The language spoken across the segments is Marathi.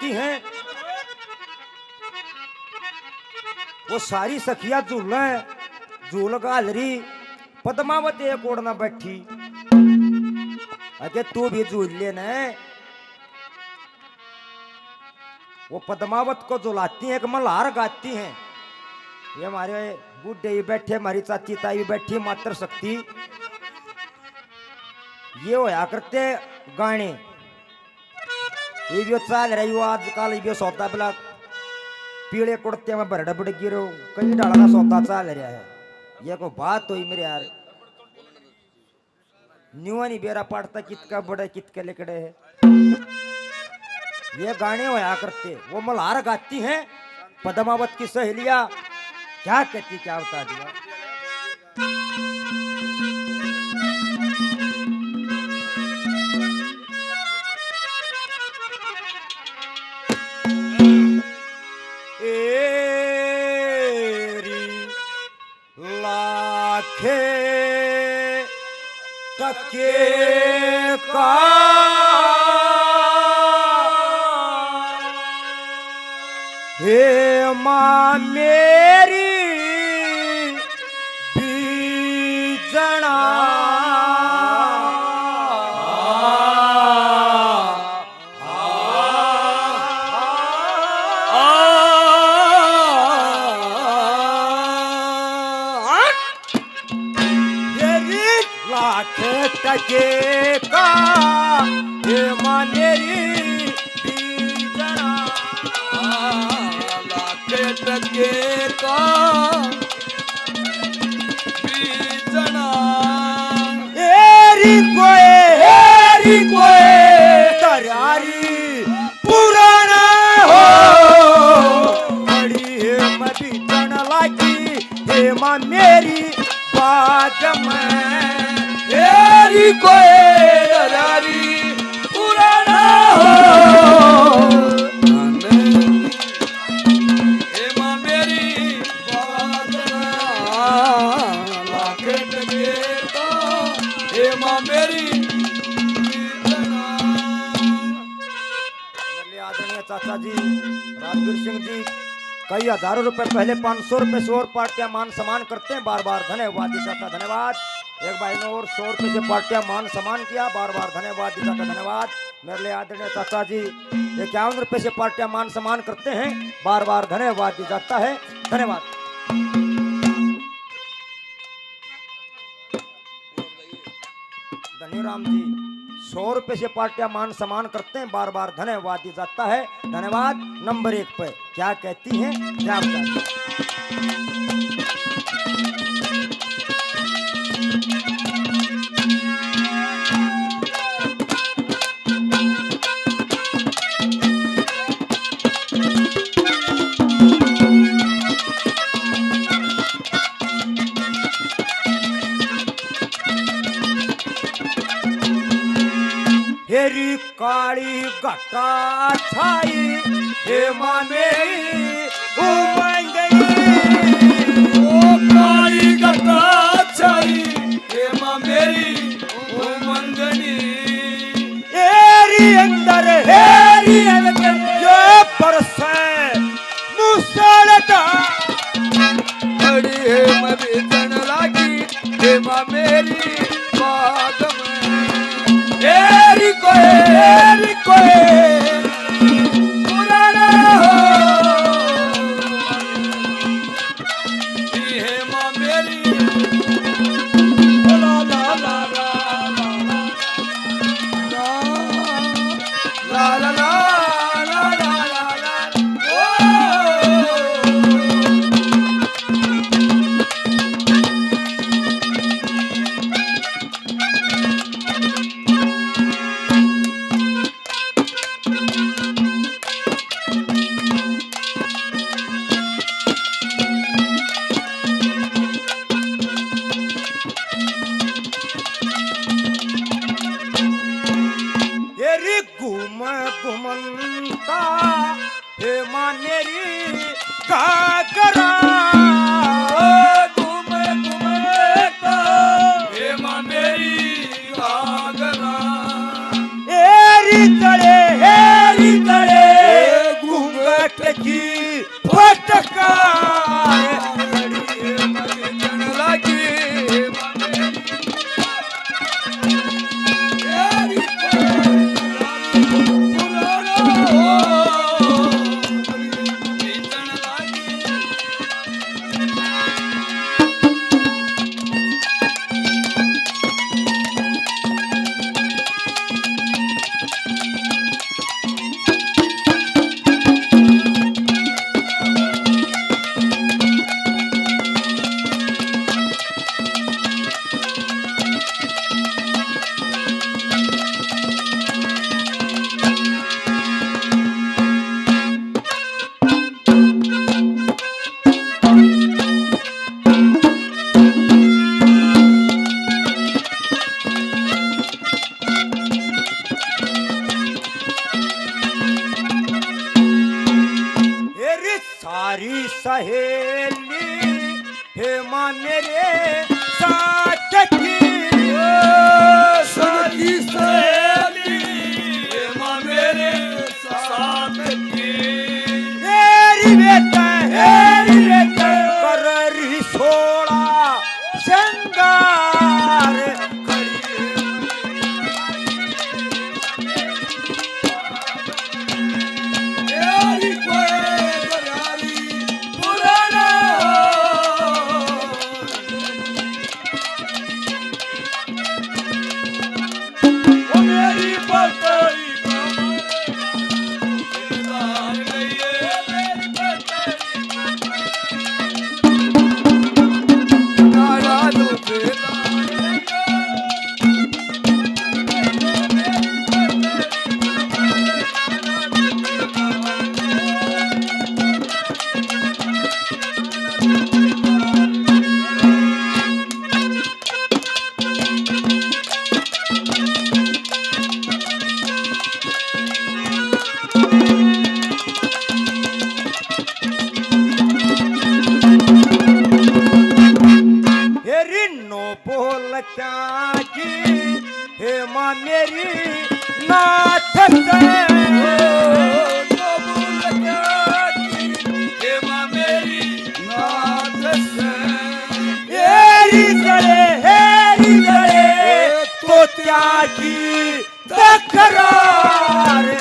गाती हैं। वो सारी सखिया झूल गालरी, पद्मावती एक ओढ़ना बैठी। अरे तू भी झूल ले न। वो पद्मावत को झुलाती हैं, एक मल्हार गाती हैं। ये हमारे बूढ़े ही बैठे, हमारी चाची ताई भी बैठी, मात्र शक्ति ये होया करते गाने। ये भी चाल रही हो आजकल, ये सौदा बिला पीले कुर्ते में भरड़ बड़ गिरो, कई डाला सौदा चाल रहा है। ये को बात हुई मेरे यार, न्यूआ नहीं बेरा पाड़ता कितका बड़े कितके लिकड़े है। ये गाने होया करते, वो मल्हार गाती हैं। पद्मावत की सहेलियां क्या कहती, क्या बता दिया। एरी लाखे टके का हे माँ मेरी बीजना, लाख टके का हे माँ मेरी बीजना, टके का बीजना। हेरी कोए तरारी पुराना हो, बड़ी है मदी जन लागी हे माँ मेरी बाग में। हेरी कोए तरारी पुराना हो, चाचा जी राजवीर सिंह जी कई हजारों रुपए पहले 500 रुपए से और पार्टियां मान सम्मान करते हैं, बार बार धन्यवाद दी जाता, धन्यवाद। एक भाई ने और 100 रुपए से पार्टियां मान सम्मान किया, बार बार धन्यवाद दी जाता, धन्यवाद। मेरे लिए आदरणीय चाचा जी 51 रुपए से पार्टियां मान सम्मान करते हैं, बार बार धन्यवाद दी जाता है, धन्यवाद। धन्यराम जी 100 रुपए से पार्टियां मान सम्मान करते हैं, बार बार धन्यवाद दी जाता है, धन्यवाद। नंबर 1 पे क्या कहती हैं, क्या बताती हैं। हेरी काली घटा छाई हे माँ मेरी उमंग गई, ओ काली घटा छाई हे माँ मेरी उमंगनी। हेरी अंदर ये बरसे मुसलधार, बड़ी है मदी जन लागी हे माँ मेरी बाग में। हेरी कोए पुराना हो, हे माँ मेरी ला ला ला ला ला ला घुमंता हे माँ मेरी घाघरा, घूमता हे माँ मेरी घाघरा। हेरी तड़े की फटकार मेरी सारी सहेली हेमा मेरे साथ की सारी सहेली हेमा मेरे साथ की हेरी बेटा कर रही सोड़ा श्रृंगार यारी कोई दरारी पुराना ओ मेरी पतरी कमर गई मेरी पतरी नारा दो हेरी नो बोल क्या की हेमा मेरी नाथ से हेरी जड़े तो त्यागी तकरार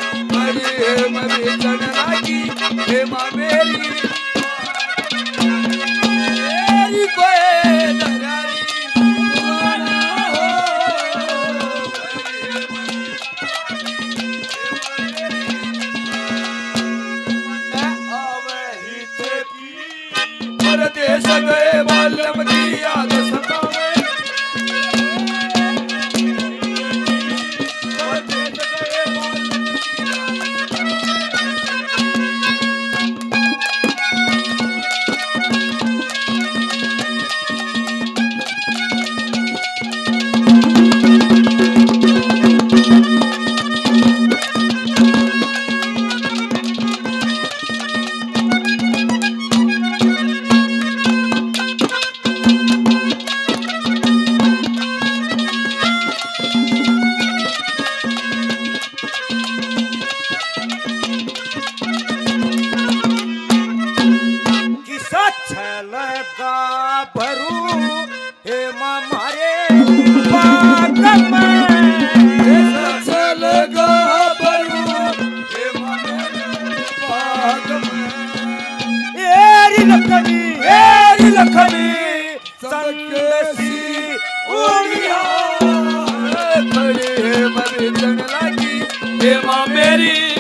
देश गए बालम की याद सतावे भरू हेमा मारे बाग में हेरी लखनी संदेशी उड़िया हेमा मेरी